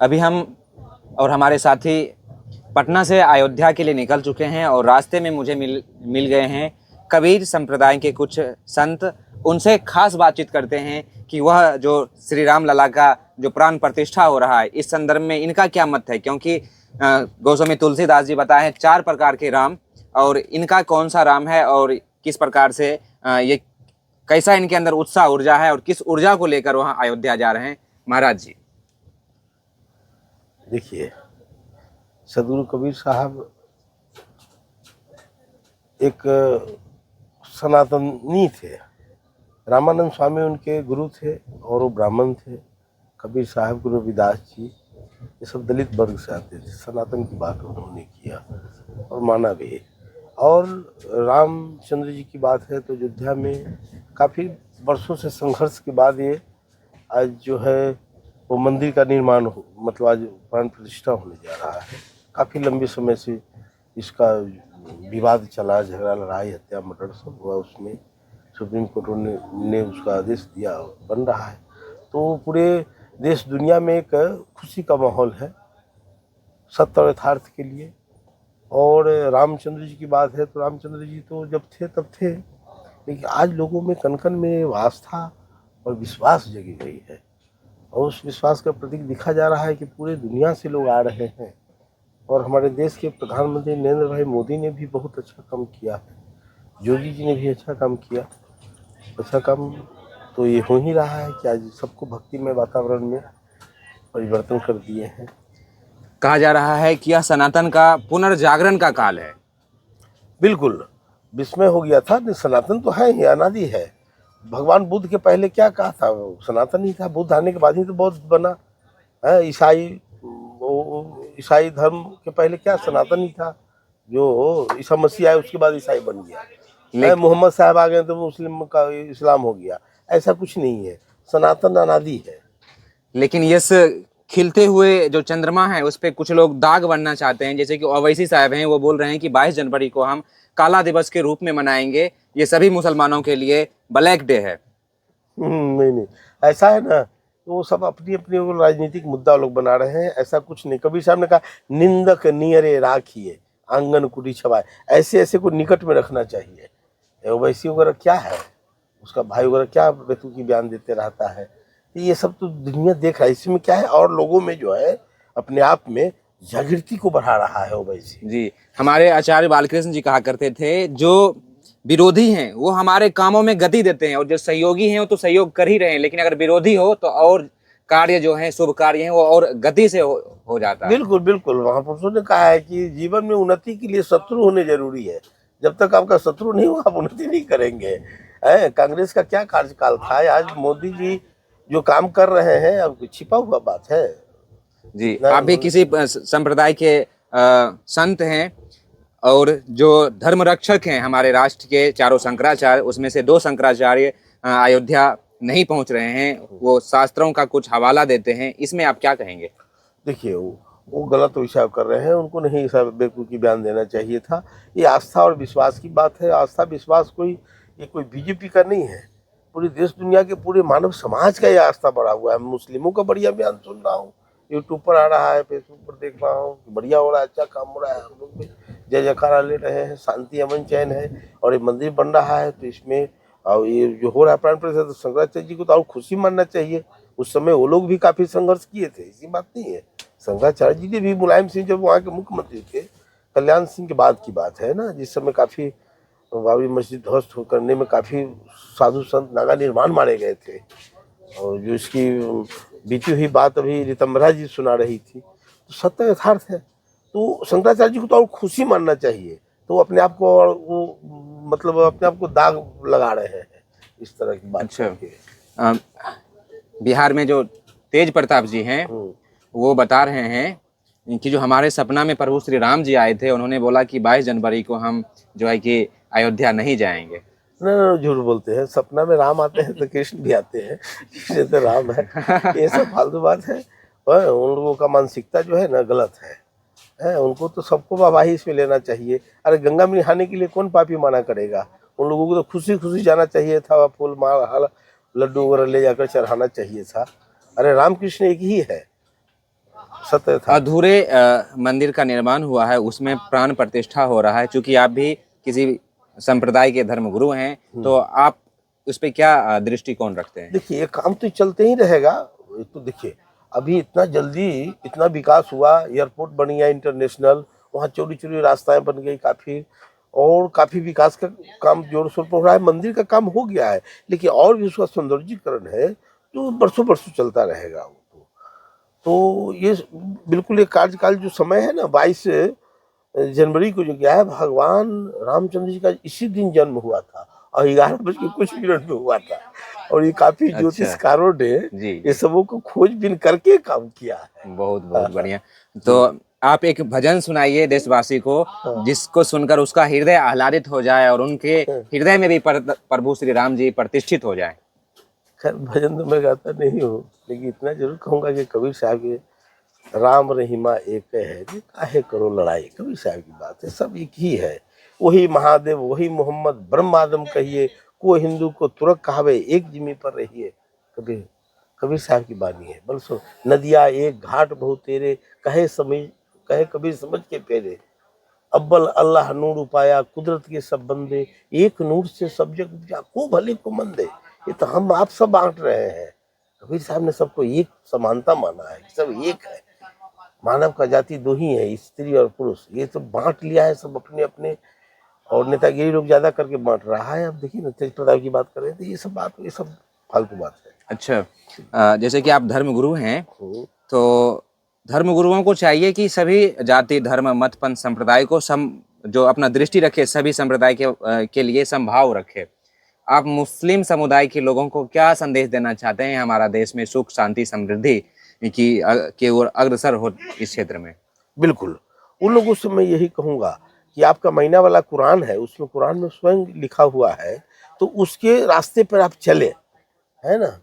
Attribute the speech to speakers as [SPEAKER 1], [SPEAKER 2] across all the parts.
[SPEAKER 1] अभी हम और हमारे साथी पटना से अयोध्या के लिए निकल चुके हैं और रास्ते में मुझे मिल गए हैं कबीर संप्रदाय के कुछ संत। उनसे खास बातचीत करते हैं कि वह जो श्री राम लला का जो प्राण प्रतिष्ठा हो रहा है इस संदर्भ में इनका क्या मत है, क्योंकि गोस्वामी तुलसीदास जी बताए हैं 4 प्रकार के राम, और इनका कौन सा राम है और किस प्रकार से ये कैसा इनके अंदर उत्साह ऊर्जा है और किस ऊर्जा को लेकर वहाँ अयोध्या जा रहे हैं। महाराज जी
[SPEAKER 2] देखिए, सदगुरु कबीर साहब एक सनातनी थे। रामानंद स्वामी उनके गुरु थे और वो ब्राह्मण थे। कबीर साहब, गुरु रविदास जी, ये सब दलित वर्ग से आते थे। सनातन की बात उन्होंने किया और माना भी। और रामचंद्र जी की बात है तो अयोध्या में काफ़ी वर्षों से संघर्ष के बाद ये आज जो है वो मंदिर का निर्माण हो, मतलब आज प्राण प्रतिष्ठा होने जा रहा है। काफ़ी लंबे समय से इसका विवाद चला, झगड़ा, लड़ाई, हत्या, मर्डर सब हुआ। उसमें सुप्रीम कोर्ट ने उसका आदेश दिया, बन रहा है। तो पूरे देश दुनिया में एक खुशी का माहौल है सत्य और यथार्थ के लिए। और रामचंद्र जी की बात है तो रामचंद्र जी तो जब थे तब थे, लेकिन आज लोगों में कण कण में आस्था और विश्वास जगी गई है। और उस विश्वास का प्रतीक दिखा जा रहा है कि पूरे दुनिया से लोग आ रहे हैं। और हमारे देश के प्रधानमंत्री नरेंद्र भाई मोदी ने भी बहुत अच्छा काम किया है। योगी जी ने भी अच्छा काम किया। अच्छा काम तो ये हो ही रहा है कि आज सबको भक्तिमय वातावरण में परिवर्तन कर दिए हैं।
[SPEAKER 1] कहा जा रहा है कि यह सनातन का पुनर्जागरण का काल है।
[SPEAKER 2] बिल्कुल विस्मय हो गया था। सनातन तो है ही, अनादि है। भगवान बुद्ध के पहले क्या कहा था? सनातन ही था। बुद्ध आने के बाद ही तो बौद्ध बना है। ईसाई धर्म के पहले क्या सनातन ही था। जो ईसा मसीह आए उसके बाद ईसाई बन गया। मोहम्मद साहब आ गए तो मुस्लिम का इस्लाम हो गया। ऐसा कुछ नहीं है, सनातन अनादि है।
[SPEAKER 1] लेकिन इस खिलते हुए जो चंद्रमा है उस पे कुछ लोग दाग बनना चाहते हैं, जैसे कि ओवैसी साहब हैं, वो बोल रहे हैं कि 22 जनवरी को हम काला दिवस के रूप में मनाएंगे, ये सभी मुसलमानों के लिए ब्लैक डे है।
[SPEAKER 2] नहीं, ऐसा है ना, तो वो सब अपनी अपनी वो राजनीतिक मुद्दा लोग बना रहे हैं। ऐसा कुछ नहीं। कबीर साहब ने कहा, निंदक नियरे राखिए आंगन कुटी छवाए। ऐसे ऐसे को निकट में रखना चाहिए। ओवैसी वगैरह क्या है, उसका भाई वगैरह क्या बेतुकी बयान देते रहता है। ये सब तो दुनिया देख रहा है। इसमें क्या है, और लोगों में जो है अपने आप में जागृति को बढ़ा रहा है ओवैसी
[SPEAKER 1] जी। हमारे आचार्य बालकृष्ण जी कहा करते थे, जो विरोधी हैं वो हमारे कामों में गति देते हैं और जो सहयोगी हैं वो तो सहयोग कर ही रहे हैं, लेकिन अगर विरोधी हो तो और कार्य जो है, शुभ कार्य हैं, वो और गति से हो जाता है।
[SPEAKER 2] बिल्कुल बिल्कुल। महापुरुषों ने कहा है कि जीवन में उन्नति के लिए शत्रु होने जरूरी है। जब तक आपका शत्रु नहीं होगा आप उन्नति नहीं करेंगे। कांग्रेस का क्या कार्यकाल था, आज मोदी जी जो काम कर रहे हैं, अब छिपा हुआ बात है
[SPEAKER 1] जी। आप भी किसी संप्रदाय के संत हैं और जो धर्म रक्षक हैं हमारे राष्ट्र के चारों शंकराचार्य, उसमें से 2 शंकराचार्य अयोध्या नहीं पहुंच रहे हैं, वो शास्त्रों का कुछ हवाला देते हैं, इसमें आप क्या कहेंगे?
[SPEAKER 2] देखिए, वो गलत विचार कर रहे हैं। उनको नहीं ऐसा बेवकूफ़ी बयान देना चाहिए था। ये आस्था और विश्वास की बात है। आस्था विश्वास ये कोई बीजेपी का नहीं है। पूरी देश दुनिया के पूरे मानव समाज का ये आस्था बढ़ा हुआ है। मुस्लिमों का बढ़िया बयान सुन रहा हूँ, यूट्यूब पर आ रहा है, फेसबुक पर देख रहा हूँ, बढ़िया हो रहा है, अच्छा काम हो रहा है। हम लोग भी जय जयकारा ले रहे हैं, शांति अमन चैन है। और ये मंदिर बन रहा है तो इसमें और ये जो हो रहा है प्राण प्रतिष्ठा, तो शंकराचार्य जी को तो और खुशी मानना चाहिए। उस समय वो लोग भी काफ़ी संघर्ष किए थे, ऐसी बात नहीं है। शंकराचार्य जी ने भी, मुलायम सिंह जब वहाँ के मुख्यमंत्री थे, कल्याण सिंह के बाद की बात है ना, जिस समय काफ़ी बाबरी मस्जिद ध्वस्त करने में काफ़ी साधु संत नागा निर्माण मारे गए थे। और जो इसकी बीती हुई बात अभी रितंबरा जी सुना रही थी, तो सत्य यथार्थ है। तो शंकराचार्य जी को तो और खुशी मानना चाहिए। तो अपने आप को और वो मतलब अपने आप को दाग लगा रहे हैं इस तरह की बात।
[SPEAKER 1] अच्छा, बिहार में जो तेज प्रताप जी हैं वो बता रहे हैं कि जो हमारे सपना में प्रभु श्री राम जी आए थे, उन्होंने बोला कि 22 जनवरी को हम जो है कि अयोध्या नहीं जाएंगे।
[SPEAKER 2] ना झूठ बोलते हैं। सपना में राम आते हैं तो कृष्ण भी आते हैं, कृष्ण तो राम है। ये सब फालतू बात है। और उन लोगों का मानसिकता जो है ना गलत है। उनको तो सबको वाहवाही इसमें लेना चाहिए। अरे गंगा में नहाने के लिए कौन पापी माना करेगा? उन लोगों को तो खुशी खुशी जाना चाहिए था। फूल माला लड्डू वगैरह ले जाकर चढ़ाना चाहिए था। अरे रामकृष्ण एक ही है। सत्य था।
[SPEAKER 1] अधूरे मंदिर का निर्माण हुआ है, उसमें प्राण प्रतिष्ठा हो रहा है। चूंकि आप भी किसी संप्रदाय के धर्मगुरु हैं, तो आप उस पे क्या दृष्टिकोण रखते हैं?
[SPEAKER 2] देखिए ये काम तो चलते ही रहेगा। ये तो देखिए अभी इतना जल्दी इतना विकास हुआ, एयरपोर्ट बन गया इंटरनेशनल, वहाँ चौड़ी चौड़ी रास्ताएं बन गई काफ़ी, और काफ़ी विकास का काम जोर शोर पर हो रहा है। मंदिर का काम हो गया है, लेकिन और भी उसका सौंदर्यीकरण है जो बरसों बरसों चलता रहेगा। वो तो ये बिल्कुल ये कार्यकाल जो समय है ना, 22 जनवरी को जो गया है, भगवान रामचंद्र जी का इसी दिन जन्म हुआ था और 11 बज के कुछ मिनट में हुआ था। और ये काफी
[SPEAKER 1] अच्छा।
[SPEAKER 2] ज्योतिषकारों ने
[SPEAKER 1] जी,
[SPEAKER 2] ये सबों को खोजबीन करके काम किया है।
[SPEAKER 1] बहुत बहुत बढ़िया। तो आप एक भजन सुनाइए देशवासी को, जिसको सुनकर उसका हृदय आह्लादित हो जाए और उनके हृदय में भी प्रभु श्री राम जी प्रतिष्ठित हो जाए।
[SPEAKER 2] खैर भजन तो मैं गाता नहीं हूँ, लेकिन इतना जरूर कहूंगा कि कबीर साहब के राम रहीमा एक है, जी काहे करो लड़ाई, कबीर साहब की बात है, सब एक ही है। वही महादेव वही मोहम्मद ब्रह्म आदम कहिए, को हिंदू को तुरक कहावे, एक जिम्मी पर रहिए। कबीर कबीर साहब की बानी है। बल सो नदिया एक घाट बहु तेरे, कहे कबीर समझ के पेरे। अव्वल अल्लाह नूर उपाया, कुदरत के सब बंदे, एक नूर से सब जग उपजा, को भले को मंदे। ये तो हम आप सब बांट रहे हैं। कबीर साहब ने सबको एक समानता माना है, सब एक है। मानव का जाति दो ही है, स्त्री और पुरुष। ये तो बांट लिया है सब अपने अपने, और नेतागिरी लोग ज्यादा करके बांट रहा है। अब देखिए ना, तेज प्रताप की बात कर रहे थे, ये सब फालतू बात है।
[SPEAKER 1] अच्छा, जैसे कि आप धर्मगुरु हैं, तो धर्मगुरुओं को चाहिए कि सभी जाति धर्म मत पंथ संप्रदाय को जो अपना दृष्टि रखे, सभी संप्रदाय के लिए समभाव रखे। आप मुस्लिम समुदाय के लोगों को क्या संदेश देना चाहते हैं हमारा देश में सुख शांति समृद्धि की ओर अग्रसर हो इस क्षेत्र में?
[SPEAKER 2] बिल्कुल, उन लोगों से मैं यही कहूंगा कि आपका महीना वाला कुरान है, उसमें कुरान में स्वयं लिखा हुआ है, तो उसके रास्ते पर आप चले, है ना।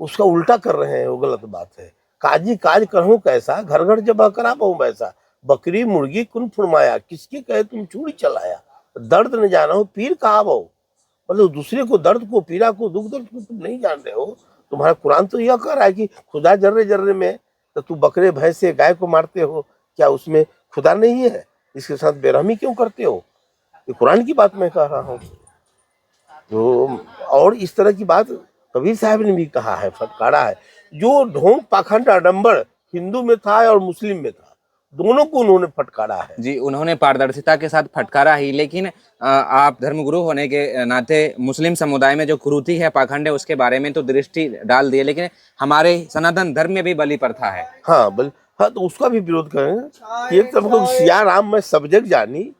[SPEAKER 2] उसका उल्टा कर रहे हैं, वो गलत बात है। काजी काज करहूं कैसा, घर घर जब करा पाऊं वैसा। बकरी मुर्गी कुन फुरमाया, किसके कहे तुम चूड़ी चलाया। दर्द न जाना हो पीर कहा बहु, मतलब दूसरे को दर्द को पीड़ा को दुख दर्द को तुम नहीं जान रहे हो। तुम्हारा कुरान तो यह कह रहा है कि खुदा जर्रे जर्रे में, तो तू बकरे भैंस से गाय को मारते हो, क्या उसमें खुदा नहीं है? इसके साथ बेरहमी क्यों करते हो? ये कुरान की बात मैं कह रहा हूँ। तो और इस तरह की बात कबीर साहब ने भी कहा है, फटकारा है। जो ढोंग पाखंड आडंबर हिंदू में था और मुस्लिम में था, दोनों को उन्होंने फटकारा है।
[SPEAKER 1] जी, उन्होंने पारदर्शिता के साथ फटकारा ही, लेकिन आप धर्मगुरु होने के नाते मुस्लिम समुदाय में जो कुरीति है, पाखंड है, उसके बारे में तो दृष्टि डाल दिए, लेकिन हमारे सनातन धर्म में भी बलि प्रथा है।
[SPEAKER 2] हाँ, तो उसका भी विरोध करेंगे। एक तरफ तो सिया राम में सब जग जानी,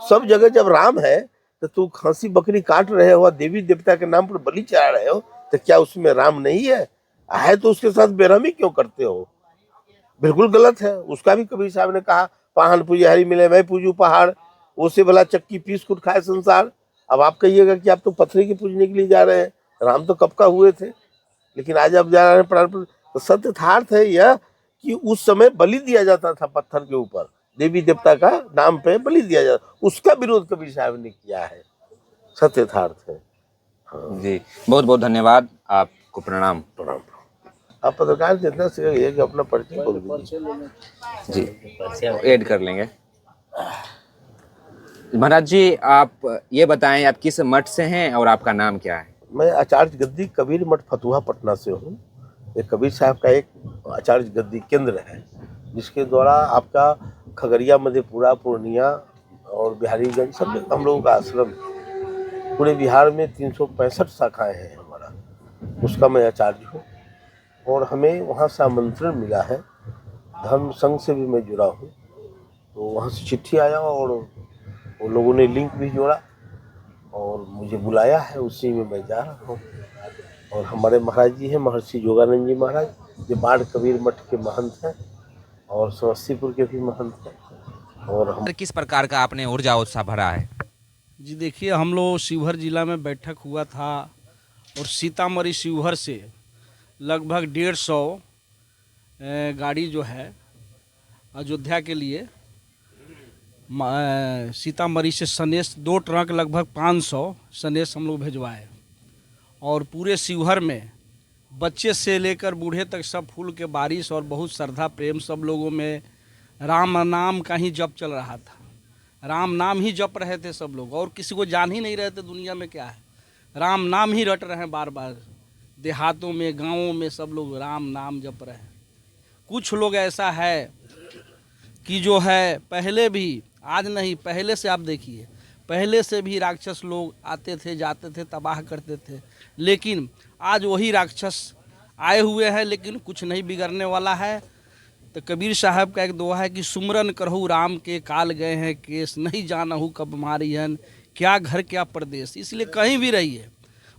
[SPEAKER 2] सब जगह जब राम है तो तू खांसी बकरी काट रहे हो, देवी देवता के नाम पर बलि चढ़ा रहे हो, तो क्या उसमें राम नहीं है तो उसके साथ बेरहमी क्यों करते हो? बिल्कुल गलत है। उसका भी कबीर साहब ने कहा, पहाड़ पूजे हरी मिले मैं पूजू पहाड़, उससे भला चक्की पीस कुट खाए संसार। अब आप कहिएगा कि आप तो पत्थर की पूजने के लिए जा रहे हैं, राम तो कब का हुए थे, लेकिन आज आप जा रहे हैं प्राण पर। तो सत्य यथार्थ है यह कि उस समय बलि दिया जाता था, पत्थर के ऊपर देवी देवता का नाम पे बलि दिया जाता, उसका विरोध कबीर साहब ने किया है। सत्य यथार्थ है।
[SPEAKER 1] जी, बहुत बहुत धन्यवाद, आपको प्रणाम।
[SPEAKER 2] प्रणाम। आप पत्रकार के इतना से ये कि अपना परिचय बोल दीजिए।
[SPEAKER 1] जी, ऐड कर लेंगे। महाराज जी, आप ये बताएं, आप किस मठ से हैं और आपका नाम क्या है?
[SPEAKER 2] मैं आचार्य गद्दी कबीर मठ फतुहा पटना से हूँ। ये कबीर साहब का एक आचार्य गद्दी केंद्र है, जिसके द्वारा आपका खगड़िया मधेपुरा पूर्णिया और बिहारीगंज सब हम लोगों का आश्रम, पूरे बिहार में 365 शाखाएं हैं हमारा, उसका मैं आचार्य हूँ। और हमें वहाँ से आमंत्रण मिला है, धर्म संघ से भी मैं जुड़ा हूँ, तो वहाँ से चिट्ठी आया और वो लोगों ने लिंक भी जोड़ा और मुझे बुलाया है, उसी में मैं जा रहा हूँ। और हमारे महाराज जी हैं महर्षि योगानंद जी महाराज, जो बाढ़ कबीर मठ के महंत हैं और समस्तीपुर के भी महंत हैं। और हम
[SPEAKER 1] किस प्रकार का आपने ऊर्जा उत्साह भरा है?
[SPEAKER 3] जी देखिए, हम लोग शिवहर जिला में बैठक हुआ था और सीतामढ़ी शिवहर से लगभग 150 गाड़ी जो है अयोध्या के लिए, सीतामढ़ी से सनेश 2 ट्रक लगभग 500 सनेश हम लोग भिजवाए और पूरे शिवहर में बच्चे से लेकर बूढ़े तक सब फूल के बारिश और बहुत श्रद्धा प्रेम सब लोगों में राम नाम का ही जप चल रहा था। राम नाम ही जप रहे थे सब लोग, और किसी को जान ही नहीं रहे थे दुनिया में क्या है। राम नाम ही रट रहे हैं बार बार, देहातों में गाँवों में सब लोग राम नाम जप रहे हैं। कुछ लोग ऐसा है कि जो है पहले भी, आज नहीं पहले से आप देखिए, पहले से भी राक्षस लोग आते थे जाते थे तबाह करते थे, लेकिन आज वही राक्षस आए हुए हैं, लेकिन कुछ नहीं बिगड़ने वाला है। तो कबीर साहब का एक दोहा है कि सुमरन करहु राम के काल गए हैं केस, नहीं जानहु कब मारी हन क्या घर क्या प्रदेश। इसलिए कहीं भी रहिए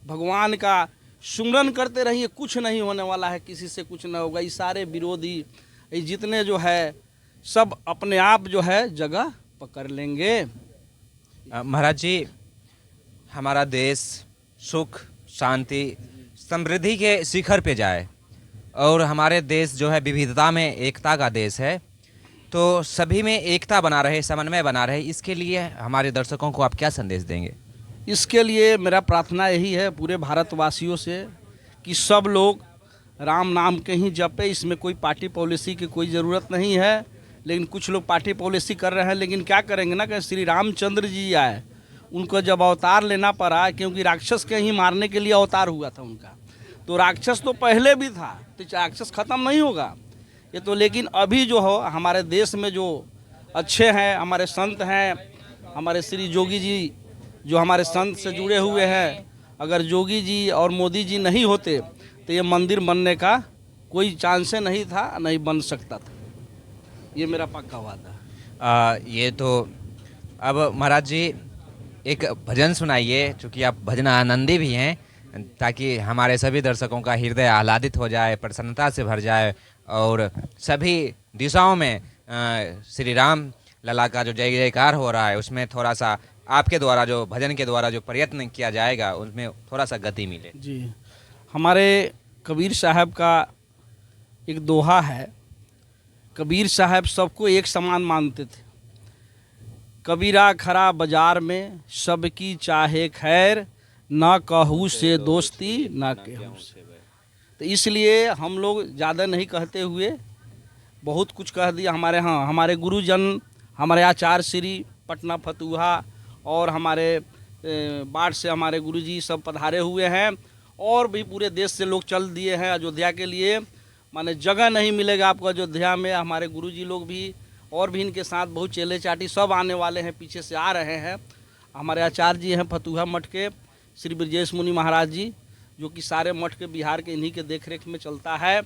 [SPEAKER 3] भगवान का सुमरन करते रहिए, कुछ नहीं होने वाला है, किसी से कुछ नहीं होगा। ये सारे विरोधी ये जितने जो है सब अपने आप जो है जगह पकड़ लेंगे।
[SPEAKER 1] महाराज जी, हमारा देश सुख शांति समृद्धि के शिखर पे जाए, और हमारे देश जो है विविधता में एकता का देश है, तो सभी में एकता बना रहे, समन्वय बना रहे, इसके लिए हमारे दर्शकों को आप क्या संदेश देंगे?
[SPEAKER 3] इसके लिए मेरा प्रार्थना यही है पूरे भारतवासियों से कि सब लोग राम नाम के ही जपे। इसमें कोई पार्टी पॉलिसी की कोई ज़रूरत नहीं है, लेकिन कुछ लोग पार्टी पॉलिसी कर रहे हैं। लेकिन क्या करेंगे ना कि श्री रामचंद्र जी आए, उनको जब अवतार लेना पड़ा, क्योंकि राक्षस के ही मारने के लिए अवतार हुआ था उनका, तो राक्षस तो पहले भी था, तो राक्षस ख़त्म नहीं होगा ये तो। लेकिन अभी जो हो हमारे देश में जो अच्छे हैं, हमारे संत हैं, हमारे श्री जोगी जी जो हमारे संत से जुड़े हुए हैं, अगर जोगी जी और मोदी जी नहीं होते तो ये मंदिर बनने का कोई चांस नहीं था, नहीं बन सकता था। ये मेरा पक्का वादा।
[SPEAKER 1] ये तो अब महाराज जी एक भजन सुनाइए, चूँकि आप भजन आनंदी भी हैं, ताकि हमारे सभी दर्शकों का हृदय आह्लादित हो जाए, प्रसन्नता से भर जाए, और सभी दिशाओं में श्री राम लला का जो जय जयकार हो रहा है उसमें थोड़ा सा आपके द्वारा जो भजन के द्वारा जो प्रयत्न किया जाएगा उसमें थोड़ा सा गति मिले।
[SPEAKER 3] जी, हमारे कबीर साहब का एक दोहा है। कबीर साहब सबको एक समान मानते थे। कबीरा खरा बाजार में सबकी चाहे खैर, ना कहू से दोस्ती ना कहू से। तो इसलिए हम लोग ज़्यादा नहीं कहते हुए बहुत कुछ कह दिया। हमारे गुरुजन, हमारे आचार्य श्री पटना फतुहा और हमारे बाढ़ से हमारे गुरुजी सब पधारे हुए हैं, और भी पूरे देश से लोग चल दिए हैं अयोध्या के लिए। माने जगह नहीं मिलेगा आपको अयोध्या में। हमारे गुरुजी लोग भी और भी इनके साथ बहुत चेले चाटी सब आने वाले हैं, पीछे से आ रहे हैं। हमारे आचार्य जी हैं फतुहा मठ के श्री ब्रजेश मुनि महाराज जी, जो कि सारे मठ के बिहार के इन्हीं के देख रेख में चलता है,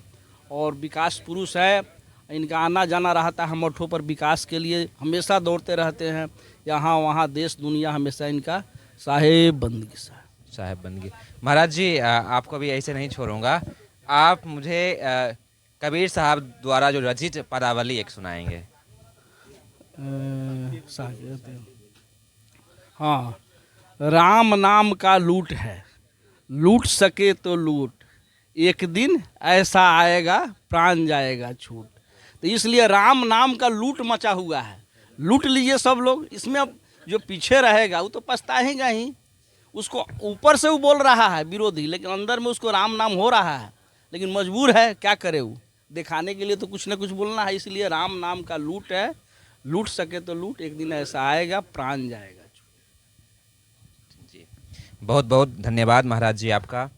[SPEAKER 3] और विकास पुरुष है। इनका आना जाना रहता है मठों पर विकास के लिए, हमेशा दौड़ते रहते हैं यहाँ वहाँ देश दुनिया, हमेशा इनका साहेब बंदगी।
[SPEAKER 1] महाराज जी, आपको भी ऐसे नहीं छोड़ूंगा, आप मुझे कबीर साहब द्वारा जो रचित पदावली एक सुनाएंगे।
[SPEAKER 3] हाँ, राम नाम का लूट है, लूट सके तो लूट, एक दिन ऐसा आएगा प्राण जाएगा छूट। तो इसलिए राम नाम का लूट मचा हुआ है, लूट लीजिए सब लोग। इसमें अब जो पीछे रहेगा वो तो पछताएगा ही। उसको ऊपर से वो बोल रहा है विरोधी, लेकिन अंदर में उसको राम नाम हो रहा है, लेकिन मजबूर है, क्या करे वो, दिखाने के लिए तो कुछ ना कुछ बोलना है। इसलिए राम नाम का लूट है, लूट सके तो लूट, एक दिन ऐसा आएगा प्राण जाएगा।
[SPEAKER 1] जी, बहुत बहुत धन्यवाद महाराज जी आपका।